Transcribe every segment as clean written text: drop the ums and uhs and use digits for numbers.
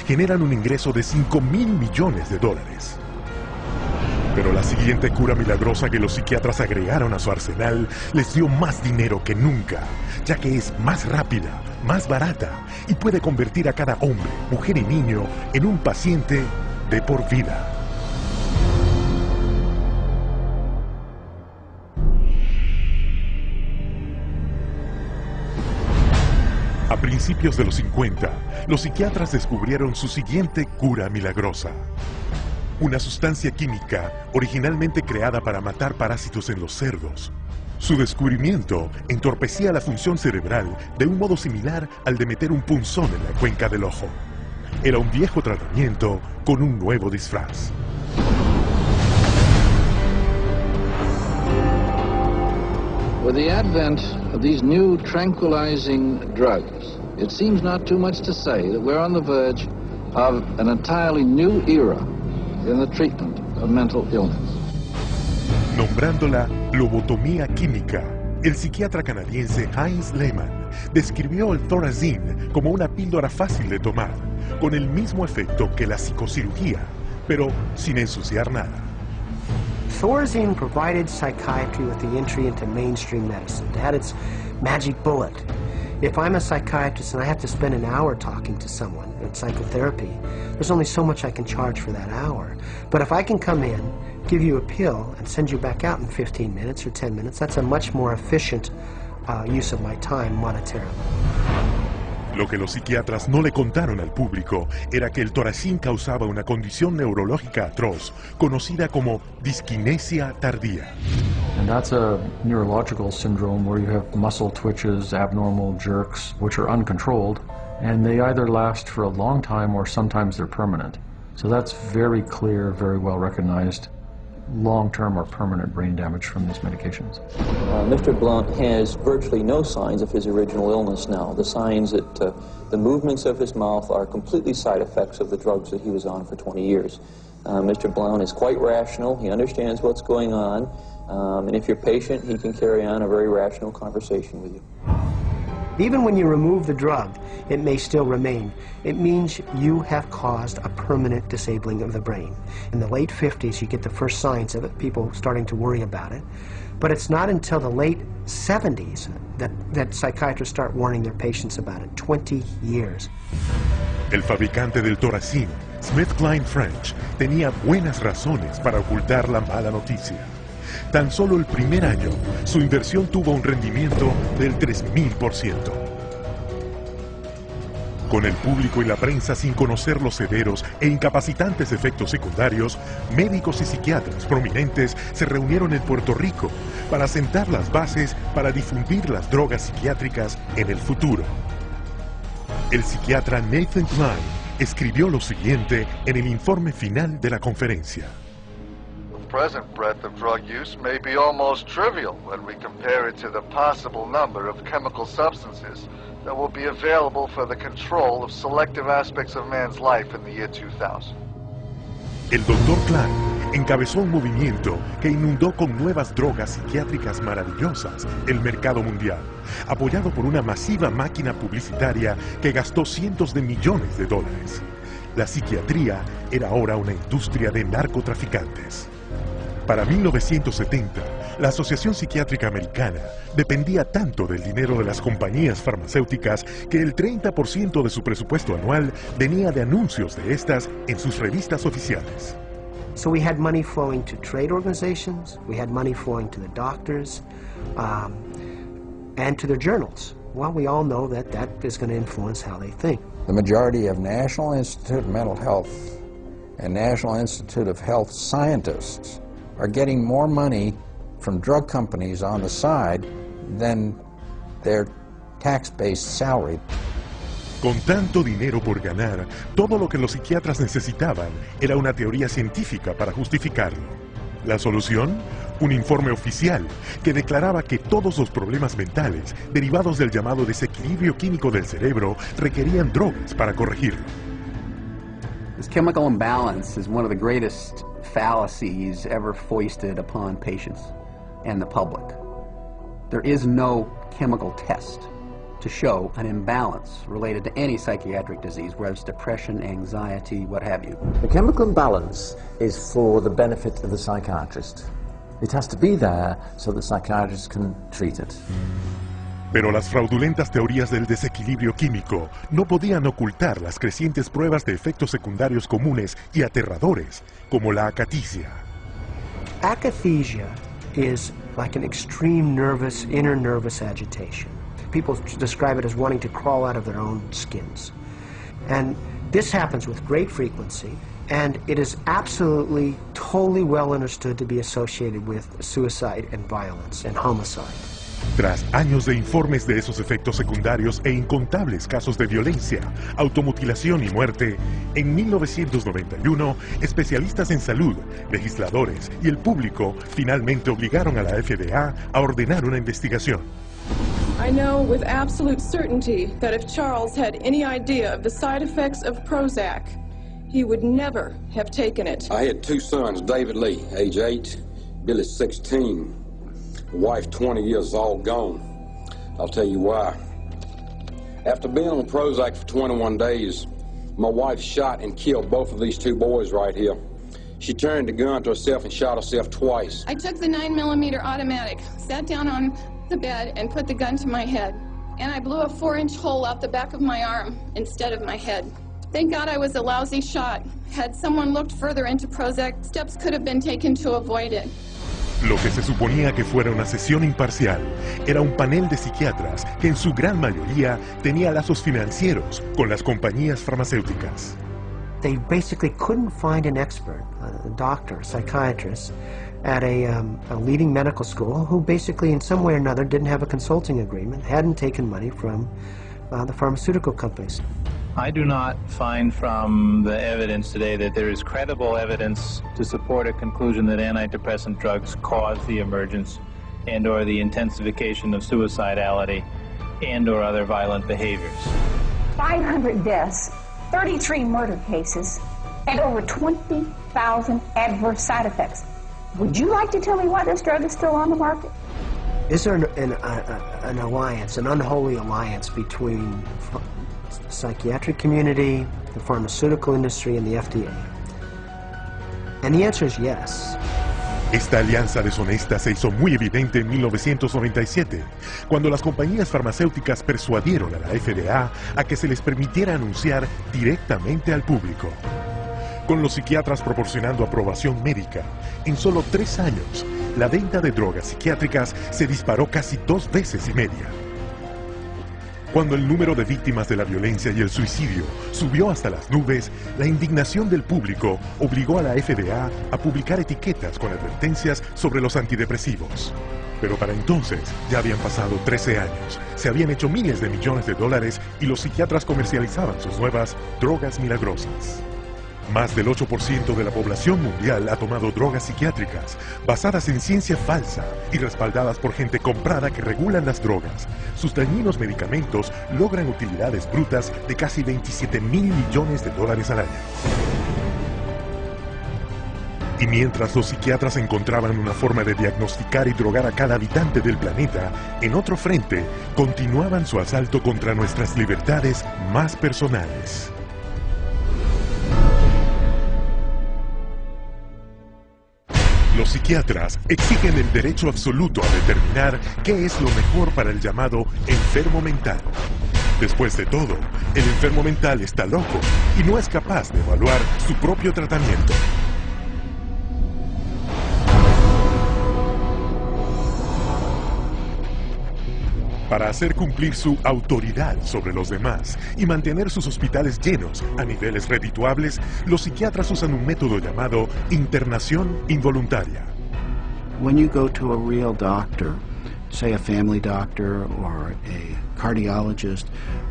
generan un ingreso de $5.000 millones. Pero la siguiente cura milagrosa que los psiquiatras agregaron a su arsenal les dio más dinero que nunca, ya que es más rápida, más barata y puede convertir a cada hombre, mujer y niño en un paciente de por vida. A principios de los 50, los psiquiatras descubrieron su siguiente cura milagrosa. Una sustancia química originalmente creada para matar parásitos en los cerdos. Su descubrimiento entorpecía la función cerebral de un modo similar al de meter un punzón en la cuenca del ojo. Era un viejo tratamiento con un nuevo disfraz. With the advent of these new tranquilizing drugs, it seems not too much to say that we're on the verge of an entirely new era in the treatment of mental illness. Nombrándola lobotomía química, el psiquiatra canadiense Heinz Lehmann describió el Thorazine como una píldora fácil de tomar, con el mismo efecto que la psicocirugía, pero sin ensuciar nada. Thorazine provided psychiatry with the entry into mainstream medicine. It had its magic bullet. If I'm a psychiatrist and I have to spend an hour talking to someone in psychotherapy, there's only so much I can charge for that hour. But if I can come in, give you a pill, and send you back out in 15 minutes or 10 minutes, that's a much more efficient use of my time monetarily. Lo que los psiquiatras no le contaron al público era que el Thorazine causaba una condición neurológica atroz, conocida como disquinesia tardía. And that's a neurological syndrome where you have muscle twitches, abnormal jerks, which are uncontrolled, and they either last for a long time or sometimes they're permanent. So that's very clear, very well recognized, long-term or permanent brain damage from these medications. Mr. Blount has virtually no signs of his original illness now. The signs that the movements of his mouth are completely side effects of the drugs that he was on for 20 years. Mr. Blount is quite rational. He understands what's going on. And if you're patient, he can carry on a very rational conversation with you. Even when you remove the drug, it may still remain. It means you have caused a permanent disabling of the brain. In the late 50s, you get the first signs of it, people starting to worry about it. But it's not until the late 70s that psychiatrists start warning their patients about it. 20 years. El fabricante del Thorazine, SmithKline French, tenía buenas razones para ocultar la mala noticia. Tan solo el primer año, su inversión tuvo un rendimiento del 3000%. Con el público y la prensa sin conocer los severos e incapacitantes efectos secundarios, médicos y psiquiatras prominentes se reunieron en Puerto Rico para sentar las bases para difundir las drogas psiquiátricas en el futuro. El psiquiatra Nathan Klein escribió lo siguiente en el informe final de la conferencia. The present breadth of drug use may be almost trivial when we compare it to the possible number of chemical substances that will be available for the control of selective aspects of man's life in the year 2000. El Dr. Klein encabezó un movimiento que inundó con nuevas drogas psiquiátricas maravillosas el mercado mundial, apoyado por una masiva máquina publicitaria que gastó cientos de millones de dólares. La psiquiatría era ahora una industria de narcotraficantes. Para 1970, la Asociación Psiquiátrica Americana dependía tanto del dinero de las compañías farmacéuticas que el 30% de su presupuesto anual venía de anuncios de estas en sus revistas oficiales. So we had money flowing to trade organizations, we had money flowing to the doctors, and to their journals. Well, we all know that that is going to influence how they think. The majority of National Institute of Mental Health and National Institute of Health scientists are getting more money from drug companies on the side than their tax-based salary. Con tanto dinero por ganar, todo lo que los psiquiatras necesitaban era una teoría científica para justificarlo. ¿La solución? Un informe oficial que declaraba que todos los problemas mentales derivados del llamado desequilibrio químico del cerebro requerían drogas para corregirlo. This chemical imbalance is one of the greatest fallacies ever foisted upon patients and the public. There is no chemical test to show an imbalance related to any psychiatric disease, whether it's depression, anxiety, what have you. The chemical imbalance is for the benefit of the psychiatrist. It has to be there so the psychiatrist can treat it. Pero las fraudulentas teorías del desequilibrio químico no podían ocultar las crecientes pruebas de efectos secundarios comunes y aterradores, como la acaticia. Akathisia is like an extreme inner nervous agitation. People describe it as wanting to crawl out of their own skins. And this happens with great frequency, and it is absolutely, totally well understood to be associated with suicide and violence and homicide. Tras años de informes de esos efectos secundarios e incontables casos de violencia, automutilación y muerte, en 1991, especialistas en salud, legisladores y el público finalmente obligaron a la FDA a ordenar una investigación. I know with absolute certainty that if Charles had any idea of the side effects of Prozac, he would never have taken it. I had two sons, David Lee, age 8, Billy 16. The wife 20 years, all gone. I'll tell you why. After being on Prozac for 21 days, my wife shot and killed both of these two boys right here. She turned the gun to herself and shot herself twice. I took the 9mm automatic, sat down on the bed and put the gun to my head. And I blew a 4-inch hole out the back of my arm instead of my head. Thank God I was a lousy shot. Had someone looked further into Prozac, steps could have been taken to avoid it. Lo que se suponía que fuera una sesión imparcial era un panel de psiquiatras que en su gran mayoría tenía lazos financieros con las compañías farmacéuticas. They basically couldn't find an expert, a doctor, a psychiatrist, at a leading medical school who basically in some way or another didn't have a consulting agreement, hadn't taken money from the pharmaceutical companies. I do not find from the evidence today that there is credible evidence to support a conclusion that antidepressant drugs cause the emergence and or the intensification of suicidality and or other violent behaviors. 500 deaths, 33 murder cases, and over 20,000 adverse side effects. Would you like to tell me why this drug is still on the market? Is there an alliance, an unholy alliance between the psychiatric community, the pharmaceutical industry, and the FDA? And the answer is yes. Esta alianza deshonesta se hizo muy evidente en 1997, cuando las compañías farmacéuticas persuadieron a la FDA a que se les permitiera anunciar directamente al público. Con los psiquiatras proporcionando aprobación médica, en solo 3 años, la venta de drogas psiquiátricas se disparó casi 2 veces y media. Cuando el número de víctimas de la violencia y el suicidio subió hasta las nubes, la indignación del público obligó a la FDA a publicar etiquetas con advertencias sobre los antidepresivos. Pero para entonces ya habían pasado 13 años, se habían hecho miles de millones de dólares y los psiquiatras comercializaban sus nuevas drogas milagrosas. Más del 8% de la población mundial ha tomado drogas psiquiátricas, basadas en ciencia falsa y respaldadas por gente comprada que regulan las drogas. Sus dañinos medicamentos logran utilidades brutas de casi 27.000 millones de dólares al año. Y mientras los psiquiatras encontraban una forma de diagnosticar y drogar a cada habitante del planeta, en otro frente, continuaban su asalto contra nuestras libertades más personales. Los psiquiatras exigen el derecho absoluto a determinar qué es lo mejor para el llamado enfermo mental. Después de todo, el enfermo mental está loco y no es capaz de evaluar su propio tratamiento. Para hacer cumplir su autoridad sobre los demás y mantener sus hospitales llenos a niveles redituables, los psiquiatras usan un método llamado internación involuntaria. When you go to a real doctor, say a family doctor or a cardiologist,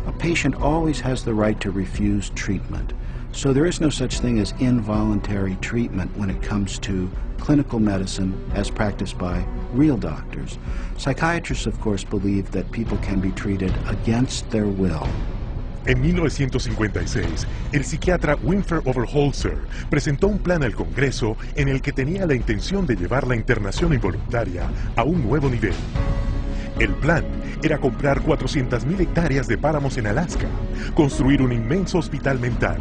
a patient always has the right to refuse treatment. So there is no such thing as involuntary treatment when it comes to clinical medicine as practiced by real doctors. Psychiatrists, of course, believe that people can be treated against their will. En 1956, el psiquiatra Winfer Overholzer presentó un plan al Congreso en el que tenía la intención de llevar la internación involuntaria a un nuevo nivel. El plan era comprar 400.000 hectáreas de páramos en Alaska, construir un inmenso hospital mental,